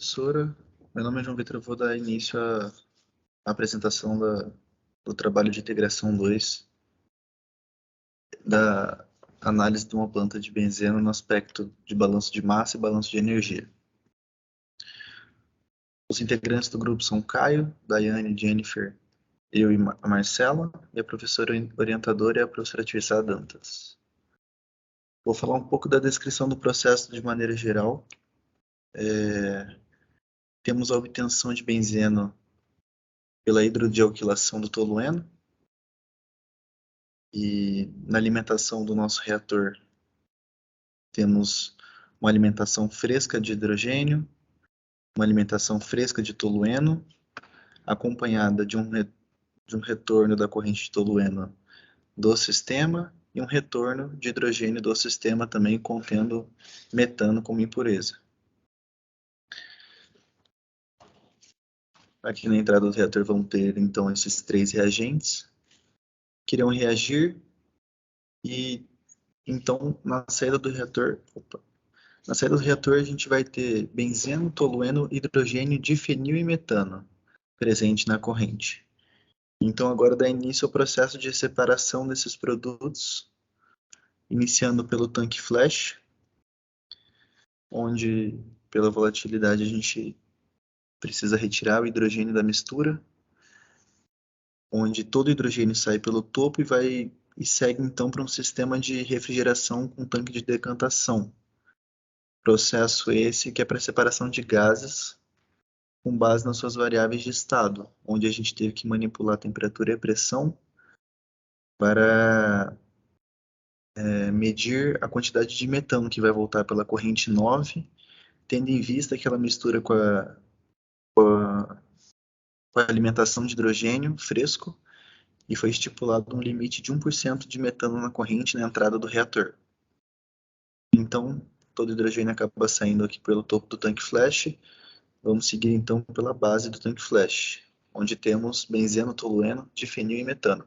Professora, meu nome é João Vitor, eu vou dar início à apresentação do trabalho de integração 2 da análise de uma planta de benzeno no aspecto de balanço de massa e balanço de energia. Os integrantes do grupo são Caio, Daiane, Jennifer, eu e a Marcela, e a professora orientadora é a professora Tirsa Dantas. Vou falar um pouco da descrição do processo de maneira geral. Temos a obtenção de benzeno pela hidrodioquilação do tolueno, e na alimentação do nosso reator temos uma alimentação fresca de hidrogênio, uma alimentação fresca de tolueno, acompanhada de um retorno da corrente de tolueno do sistema e um retorno de hidrogênio do sistema também contendo metano como impureza. Aqui na entrada do reator vão ter então esses três reagentes que irão reagir e então na saída do reator, a gente vai ter benzeno, tolueno, hidrogênio, difenil e metano presente na corrente. Então agora dá início ao processo de separação desses produtos, iniciando pelo tanque flash, onde pela volatilidade a gente precisa retirar o hidrogênio da mistura, onde todo o hidrogênio sai pelo topo e segue então para um sistema de refrigeração com tanque de decantação. Processo esse que é para separação de gases com base nas suas variáveis de estado, onde a gente teve que manipular a temperatura e a pressão para medir a quantidade de metano que vai voltar pela corrente 9, tendo em vista que ela mistura com a alimentação de hidrogênio fresco, e foi estipulado um limite de 1% de metano na corrente na entrada do reator. Então, todo o hidrogênio acaba saindo aqui pelo topo do tanque flash. Vamos seguir então pela base do tanque flash, onde temos benzeno, tolueno, difenil e metano.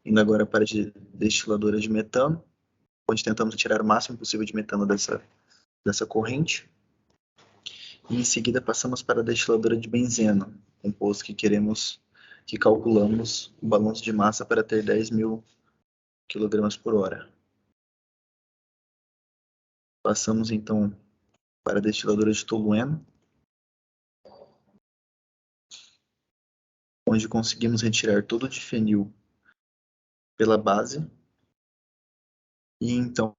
Indo agora para a destiladora de metano, onde tentamos tirar o máximo possível de metano dessa corrente. E em seguida passamos para a destiladora de benzeno, composto que calculamos o balanço de massa para ter 10.000 kg por hora. Passamos então para a destiladora de tolueno, onde conseguimos retirar todo o difenil pela base e então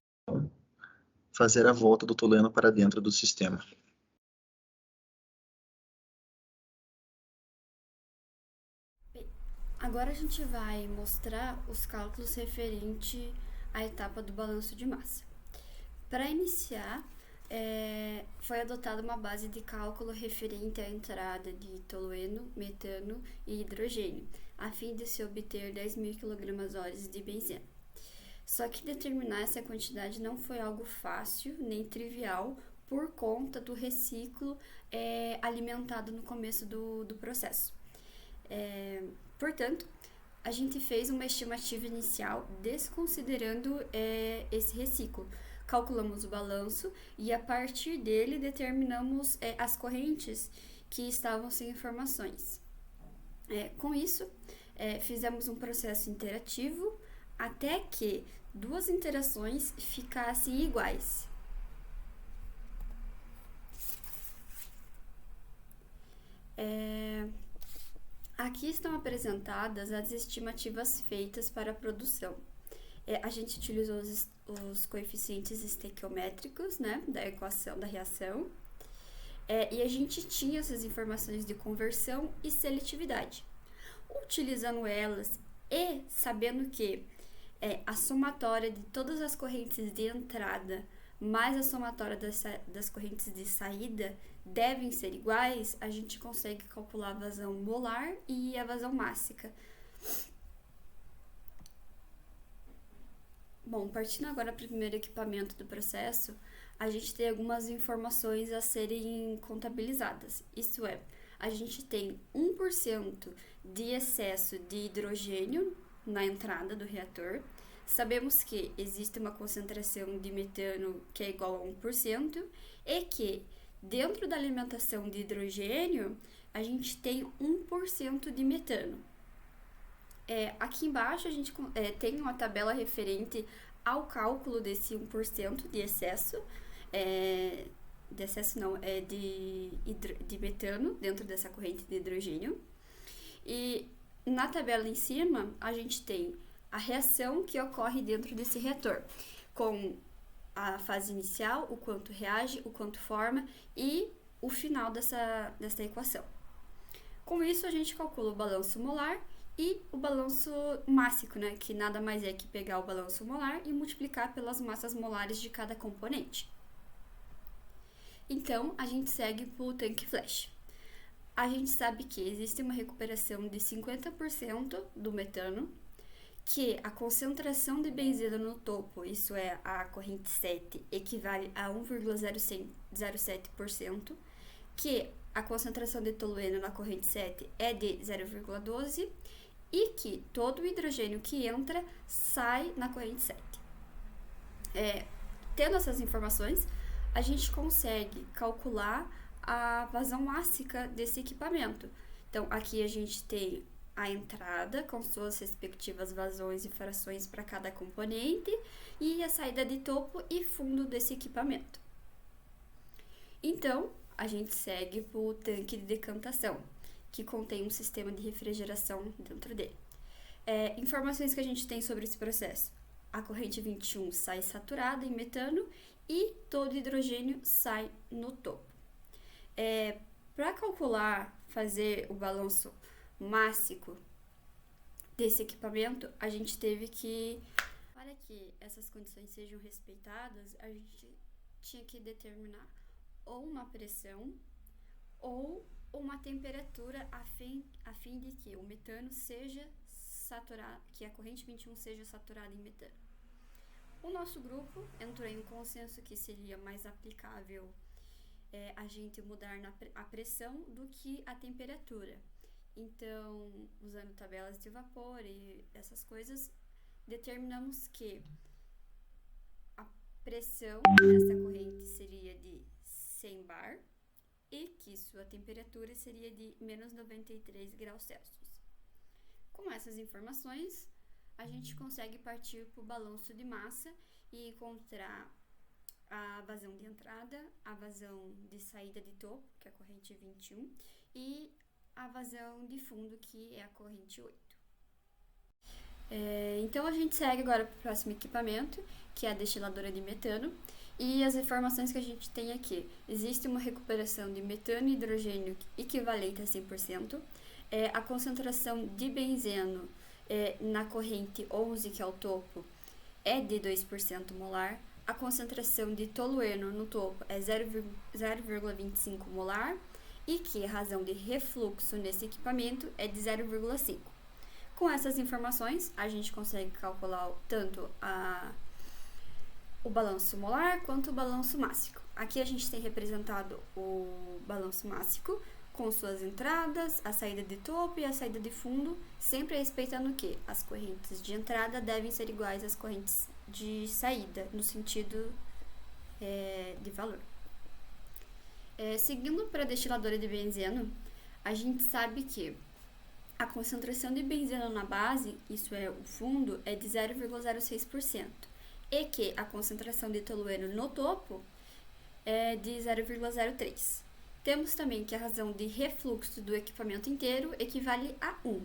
fazer a volta do tolueno para dentro do sistema. Agora a gente vai mostrar os cálculos referente à etapa do balanço de massa. Para iniciar, foi adotada uma base de cálculo referente à entrada de tolueno, metano e hidrogênio, a fim de se obter 10.000 kg/h de benzeno. Só que determinar essa quantidade não foi algo fácil nem trivial por conta do reciclo alimentado no começo do processo. Portanto, a gente fez uma estimativa inicial desconsiderando esse reciclo. Calculamos o balanço e a partir dele determinamos as correntes que estavam sem informações. Com isso, fizemos um processo interativo até que duas interações ficassem iguais. Aqui estão apresentadas as estimativas feitas para a produção. A gente utilizou os coeficientes estequiométricos, né, da equação da reação, e a gente tinha essas informações de conversão e seletividade. Utilizando elas e sabendo que a somatória de todas as correntes de entrada mais a somatória das correntes de saída devem ser iguais, a gente consegue calcular a vazão molar e a vazão mássica. Bom, partindo agora para o primeiro equipamento do processo, a gente tem algumas informações a serem contabilizadas. Isso é, a gente tem 1% de excesso de hidrogênio na entrada do reator. Sabemos que existe uma concentração de metano que é igual a 1% e que Dentro da alimentação de hidrogênio, a gente tem 1% de metano. Aqui embaixo a gente tem uma tabela referente ao cálculo desse 1% de excesso, de metano dentro dessa corrente de hidrogênio. E na tabela em cima, a gente tem a reação que ocorre dentro desse reator, com a fase inicial, o quanto reage, o quanto forma e o final dessa equação. Com isso, a gente calcula o balanço molar e o balanço mássico, né, que nada mais é que pegar o balanço molar e multiplicar pelas massas molares de cada componente. Então, a gente segue para o tanque flash. A gente sabe que existe uma recuperação de 50% do metano, que a concentração de benzeno no topo, isso é a corrente 7, equivale a 1,07%, que a concentração de tolueno na corrente 7 é de 0,12% e que todo o hidrogênio que entra sai na corrente 7. Tendo essas informações, a gente consegue calcular a vazão mássica desse equipamento. Então, aqui a gente tem a entrada com suas respectivas vazões e frações para cada componente e a saída de topo e fundo desse equipamento. Então, a gente segue para o tanque de decantação, que contém um sistema de refrigeração dentro dele. Informações que a gente tem sobre esse processo. A corrente 21 sai saturada em metano e todo hidrogênio sai no topo. Para calcular, fazer o balanço mássico desse equipamento, a gente teve que, para que essas condições sejam respeitadas, a gente tinha que determinar ou uma pressão ou uma temperatura a fim de que o metano seja saturado, que a corrente 21 seja saturada em metano. O nosso grupo entrou em um consenso que seria mais aplicável a gente mudar a pressão do que a temperatura. Então, usando tabelas de vapor e essas coisas, determinamos que a pressão nessa corrente seria de 100 bar e que sua temperatura seria de menos 93 graus Celsius. Com essas informações, a gente consegue partir para o balanço de massa e encontrar a vazão de entrada, a vazão de saída de topo, que é a corrente 21, e a vazão de fundo, que é a corrente 8. Então, a gente segue agora para o próximo equipamento, que é a destiladora de metano. E as informações que a gente tem aqui. Existe uma recuperação de metano e hidrogênio equivalente a 100%. A concentração de benzeno na corrente 11, que é o topo, é de 2% molar. A concentração de tolueno no topo é 0,25 molar e que a razão de refluxo nesse equipamento é de 0,5. Com essas informações, a gente consegue calcular tanto o balanço molar quanto o balanço mássico. Aqui a gente tem representado o balanço mássico com suas entradas, a saída de topo e a saída de fundo, sempre respeitando que as correntes de entrada devem ser iguais às correntes de saída, no sentido de valor. Seguindo para a destiladora de benzeno, a gente sabe que a concentração de benzeno na base, isso é o fundo, é de 0,06%, e que a concentração de tolueno no topo é de 0,03%. Temos também que a razão de refluxo do equipamento inteiro equivale a 1.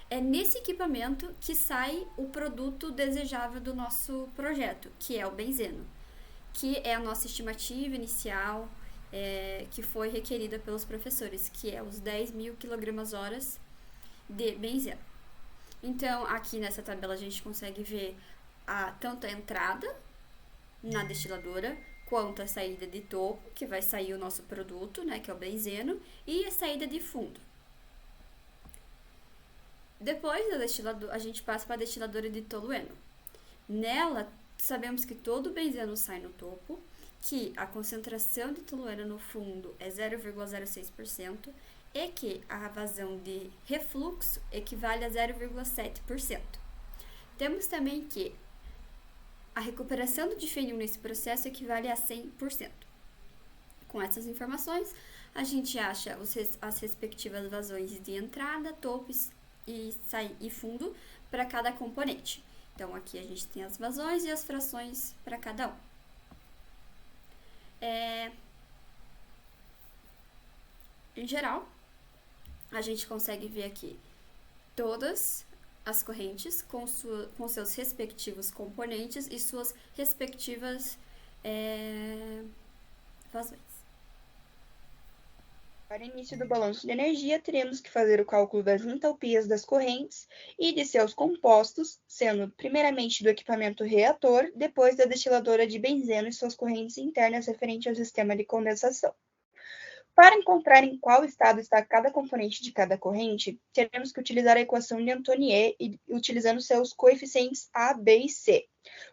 É nesse equipamento que sai o produto desejável do nosso projeto, que é o benzeno, que é a nossa estimativa inicial, que foi requerida pelos professores, que é os 10.000 kg/h de benzeno. Então, aqui nessa tabela a gente consegue ver tanto a entrada na destiladora, quanto a saída de topo, que vai sair o nosso produto, né, que é o benzeno, e a saída de fundo. Depois da destiladora, a gente passa para a destiladora de tolueno. Nela, sabemos que todo o benzeno sai no topo, que a concentração de tolueno no fundo é 0,06% e que a vazão de refluxo equivale a 0,7%. Temos também que a recuperação do difenil nesse processo equivale a 100%. Com essas informações, a gente acha as respectivas vazões de entrada, topo e fundo para cada componente. Então, aqui a gente tem as vazões e as frações para cada um. Em geral, a gente consegue ver aqui todas as correntes com seus respectivos componentes e suas respectivas vazões. Para início do balanço de energia, teremos que fazer o cálculo das entalpias das correntes e de seus compostos, sendo primeiramente do equipamento reator, depois da destiladora de benzeno e suas correntes internas referente ao sistema de condensação. Para encontrar em qual estado está cada componente de cada corrente, teremos que utilizar a equação de Antonier utilizando seus coeficientes A, B e C.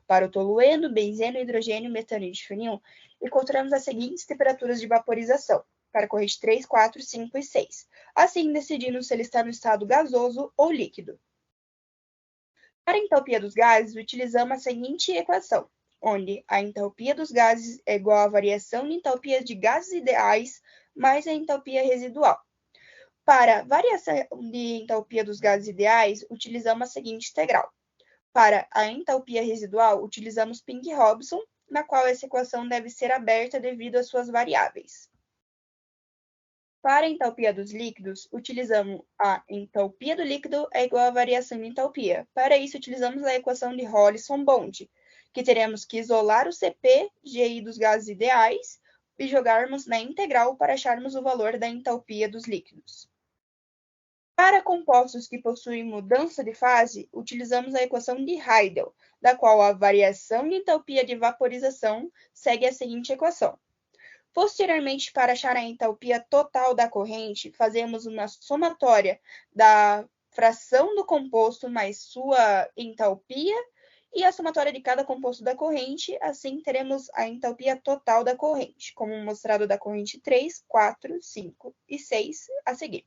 Para o tolueno, benzeno, hidrogênio, metano e difenil, encontramos as seguintes temperaturas de vaporização, para a corrente 3, 4, 5 e 6, assim decidindo se ele está no estado gasoso ou líquido. Para a entalpia dos gases, utilizamos a seguinte equação, onde a entalpia dos gases é igual à variação de entalpia de gases ideais mais a entalpia residual. Para a variação de entalpia dos gases ideais, utilizamos a seguinte integral. Para a entalpia residual, utilizamos Pink-Robson, na qual essa equação deve ser aberta devido às suas variáveis. Para a entalpia dos líquidos, utilizamos a entalpia do líquido é igual à variação de entalpia. Para isso, utilizamos a equação de Rolison-Bond, que teremos que isolar o Cp, GI dos gases ideais, e jogarmos na integral para acharmos o valor da entalpia dos líquidos. Para compostos que possuem mudança de fase, utilizamos a equação de Heidel, da qual a variação de entalpia de vaporização segue a seguinte equação. Posteriormente, para achar a entalpia total da corrente, fazemos uma somatória da fração do composto mais sua entalpia e a somatória de cada composto da corrente, assim teremos a entalpia total da corrente, como mostrado da corrente 3, 4, 5 e 6 a seguir.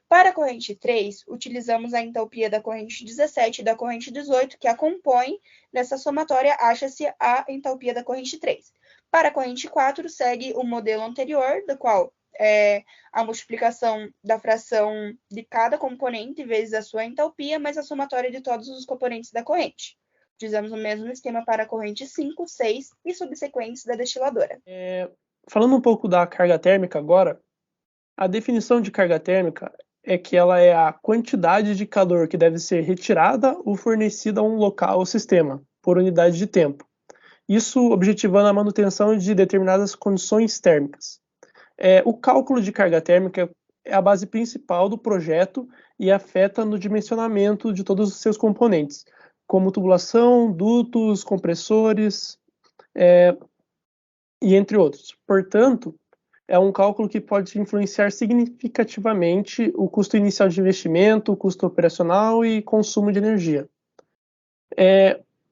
Para a corrente 3, utilizamos a entalpia da corrente 17 e da corrente 18, que a compõem. Nessa somatória, acha-se a entalpia da corrente 3. Para a corrente 4, segue o modelo anterior, do qual é a multiplicação da fração de cada componente vezes a sua entalpia, mais a somatória de todos os componentes da corrente. Utilizamos o mesmo esquema para a corrente 5, 6 e subsequentes da destiladora. Falando um pouco da carga térmica agora, a definição de carga térmica é que ela é a quantidade de calor que deve ser retirada ou fornecida a um local ou sistema, por unidade de tempo. Isso objetivando a manutenção de determinadas condições térmicas. O cálculo de carga térmica é a base principal do projeto e afeta no dimensionamento de todos os seus componentes, como tubulação, dutos, compressores, e entre outros. Portanto, é um cálculo que pode influenciar significativamente o custo inicial de investimento, o custo operacional e consumo de energia.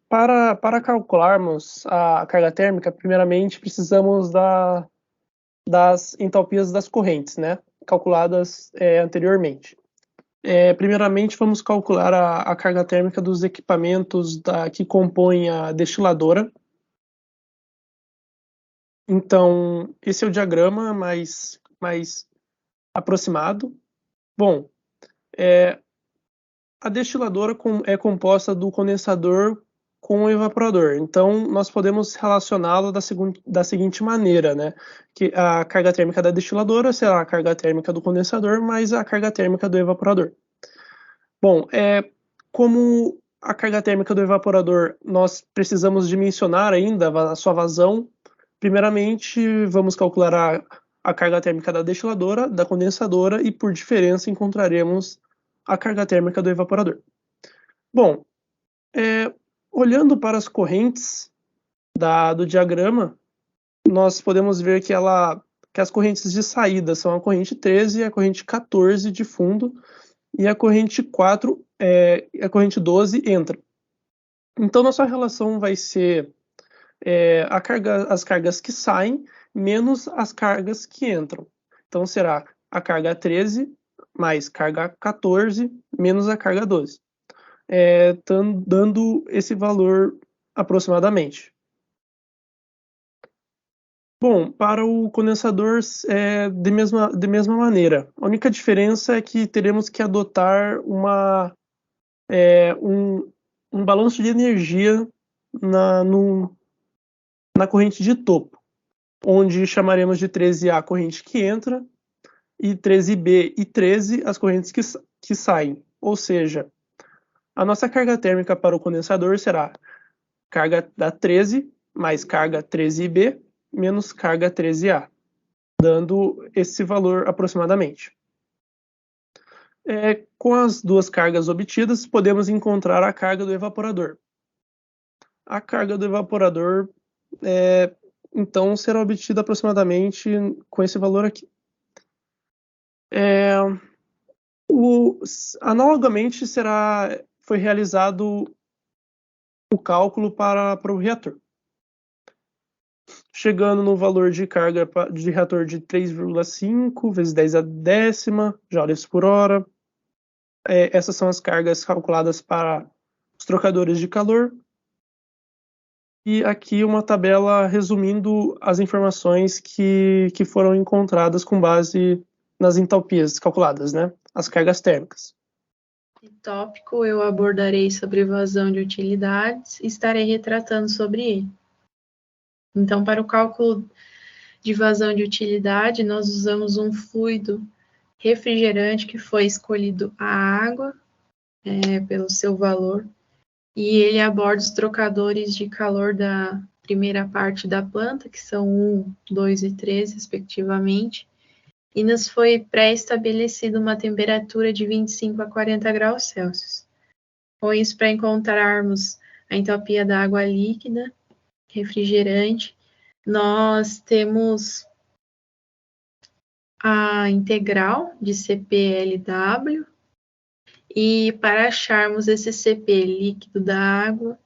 Para calcularmos a carga térmica, primeiramente precisamos das entalpias das correntes, né, calculadas anteriormente. Primeiramente, vamos calcular a carga térmica dos equipamentos que compõem a destiladora. Então, esse é o diagrama mais aproximado. Bom, a destiladora é composta do condensador com o evaporador. Então, nós podemos relacioná-lo da seguinte maneira, né? Que a carga térmica da destiladora será a carga térmica do condensador mais a carga térmica do evaporador. Bom, como a carga térmica do evaporador, nós precisamos dimensionar ainda a sua vazão. Primeiramente, vamos calcular a carga térmica da destiladora, da condensadora e, por diferença, encontraremos a carga térmica do evaporador. Bom, olhando para as correntes do diagrama, nós podemos ver que as correntes de saída são a corrente 13 e a corrente 14 de fundo, e a corrente 4 a corrente 12 entra. Então, nossa relação vai ser as cargas que saem menos as cargas que entram. Então, será a carga 13 mais carga 14 menos a carga 12. Dando esse valor aproximadamente. Bom, para o condensador é de mesma maneira. A única diferença é que teremos que adotar um balanço de energia na corrente de topo, onde chamaremos de 13A a corrente que entra e 13B e 13 as correntes que saem. Ou seja, a nossa carga térmica para o condensador será carga da 13 mais carga 13B menos carga 13A, dando esse valor aproximadamente. Com as duas cargas obtidas, podemos encontrar a carga do evaporador. A carga do evaporador, então, será obtida aproximadamente com esse valor aqui. Analogamente, foi realizado o cálculo para o reator, chegando no valor de carga de reator de 3,5 vezes 10 a décima joules por hora. Essas são as cargas calculadas para os trocadores de calor. E aqui uma tabela resumindo as informações que foram encontradas com base nas entalpias calculadas, né? As cargas térmicas. Nesse tópico eu abordarei sobre vazão de utilidades e estarei retratando sobre ele. Então, para o cálculo de vazão de utilidade, nós usamos um fluido refrigerante que foi escolhido a água, pelo seu valor, e ele aborda os trocadores de calor da primeira parte da planta, que são 1, 2 e 3, respectivamente, e nos foi pré-estabelecida uma temperatura de 25 a 40 graus Celsius. Com isso, para encontrarmos a entalpia da água líquida, refrigerante, nós temos a integral de CPLW, e para acharmos esse CP líquido da água,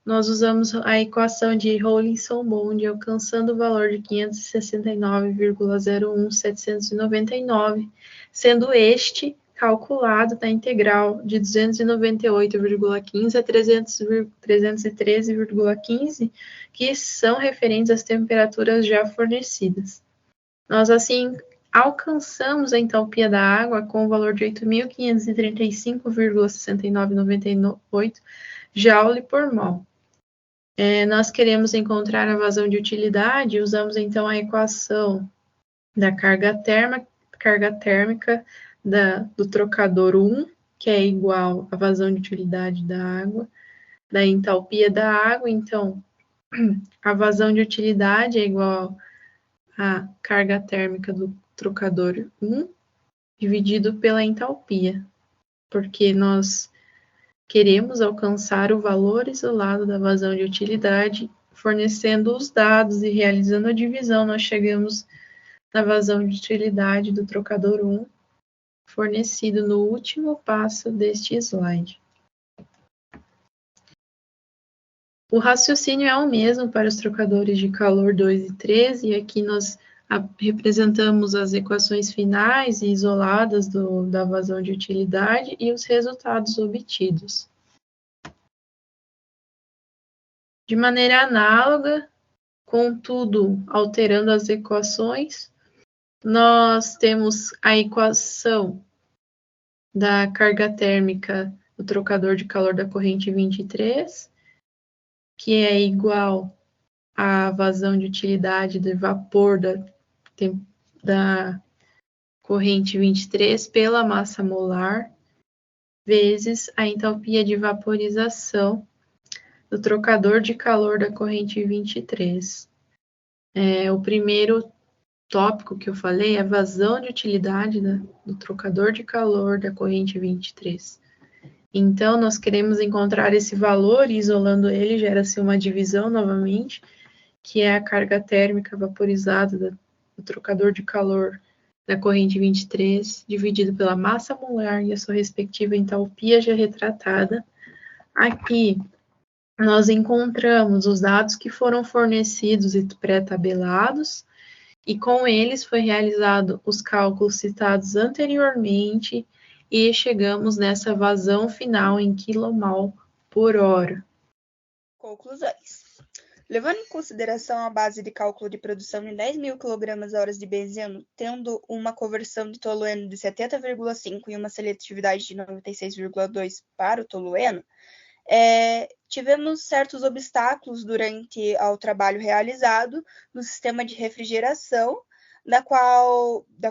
nós usamos a equação de Rawlinson-Bond, alcançando o valor de 569,01799, sendo este calculado da integral de 298,15 a 313,15, que são referentes às temperaturas já fornecidas. Nós, assim, alcançamos a entalpia da água com o valor de 8.535,6998 joule por mol. Nós queremos encontrar a vazão de utilidade, usamos então a equação da carga térmica do trocador 1, que é igual à vazão de utilidade da água, da entalpia da água. Então, a vazão de utilidade é igual à carga térmica do trocador 1 dividido pela entalpia, porque nós queremos alcançar o valor isolado da vazão de utilidade, fornecendo os dados e realizando a divisão, nós chegamos na vazão de utilidade do trocador 1, fornecido no último passo deste slide. O raciocínio é o mesmo para os trocadores de calor 2 e 3, e aqui nós representamos as equações finais e isoladas da vazão de utilidade e os resultados obtidos. De maneira análoga, contudo, alterando as equações, nós temos a equação da carga térmica do trocador de calor da corrente 23, que é igual à vazão de utilidade do vapor da corrente 23 pela massa molar, vezes a entalpia de vaporização do trocador de calor da corrente 23. O primeiro tópico que eu falei é a vazão de utilidade do trocador de calor da corrente 23. Então, nós queremos encontrar esse valor e, isolando ele, gera-se uma divisão novamente, que é a carga térmica vaporizada do trocador de calor da corrente 23, dividido pela massa molar e a sua respectiva entalpia já retratada. Aqui, nós encontramos os dados que foram fornecidos e pré-tabelados, e com eles foi realizado os cálculos citados anteriormente, e chegamos nessa vazão final em quilomol por hora. Conclusões. Levando em consideração a base de cálculo de produção de 10.000 kg/h de benzeno, tendo uma conversão de tolueno de 70,5 e uma seletividade de 96,2 para o tolueno, tivemos certos obstáculos durante o trabalho realizado no sistema de refrigeração, da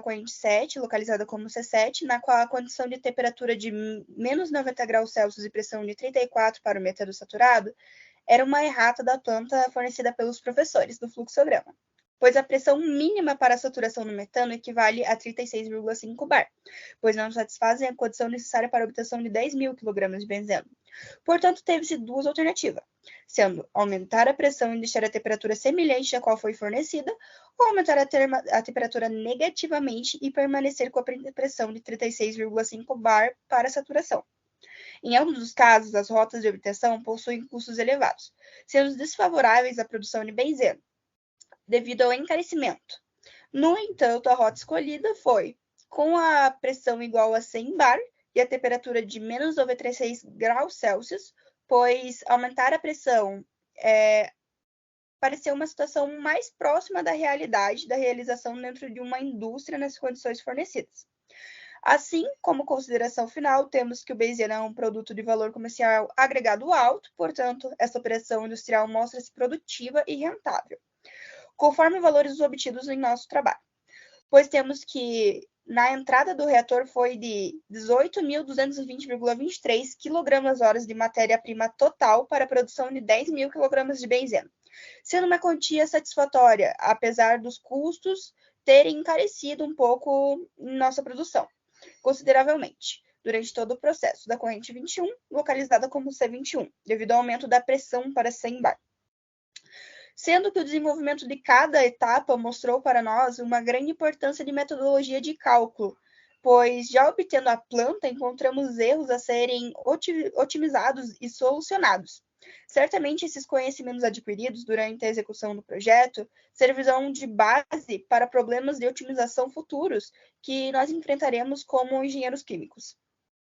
corrente 7, localizada como C7, na qual a condição de temperatura de menos 90 graus Celsius e pressão de 34 para o metano saturado era uma errata da planta fornecida pelos professores do fluxograma, pois a pressão mínima para a saturação no metano equivale a 36,5 bar, pois não satisfazem a condição necessária para a obtenção de 10.000 kg de benzeno. Portanto, teve-se duas alternativas, sendo aumentar a pressão e deixar a temperatura semelhante à qual foi fornecida, ou aumentar a temperatura negativamente e permanecer com a pressão de 36,5 bar para a saturação. Em ambos os casos, as rotas de obtenção possuem custos elevados, sendo desfavoráveis à produção de benzeno, devido ao encarecimento. No entanto, a rota escolhida foi com a pressão igual a 100 bar e a temperatura de menos 96 graus Celsius, pois aumentar a pressão pareceu uma situação mais próxima da realidade da realização dentro de uma indústria nas condições fornecidas. Assim, como consideração final, temos que o benzeno é um produto de valor comercial agregado alto, portanto, essa operação industrial mostra-se produtiva e rentável, conforme valores obtidos em nosso trabalho, pois temos que na entrada do reator foi de 18.220,23 kg/h de matéria-prima total para a produção de 10.000 kg de benzeno, sendo uma quantia satisfatória, apesar dos custos terem encarecido um pouco nossa produção, consideravelmente, durante todo o processo da corrente 21, localizada como C21, devido ao aumento da pressão para 100 bar. Sendo que o desenvolvimento de cada etapa mostrou para nós uma grande importância de metodologia de cálculo, pois já obtendo a planta, encontramos erros a serem otimizados e solucionados. Certamente, esses conhecimentos adquiridos durante a execução do projeto servirão de base para problemas de otimização futuros que nós enfrentaremos como engenheiros químicos.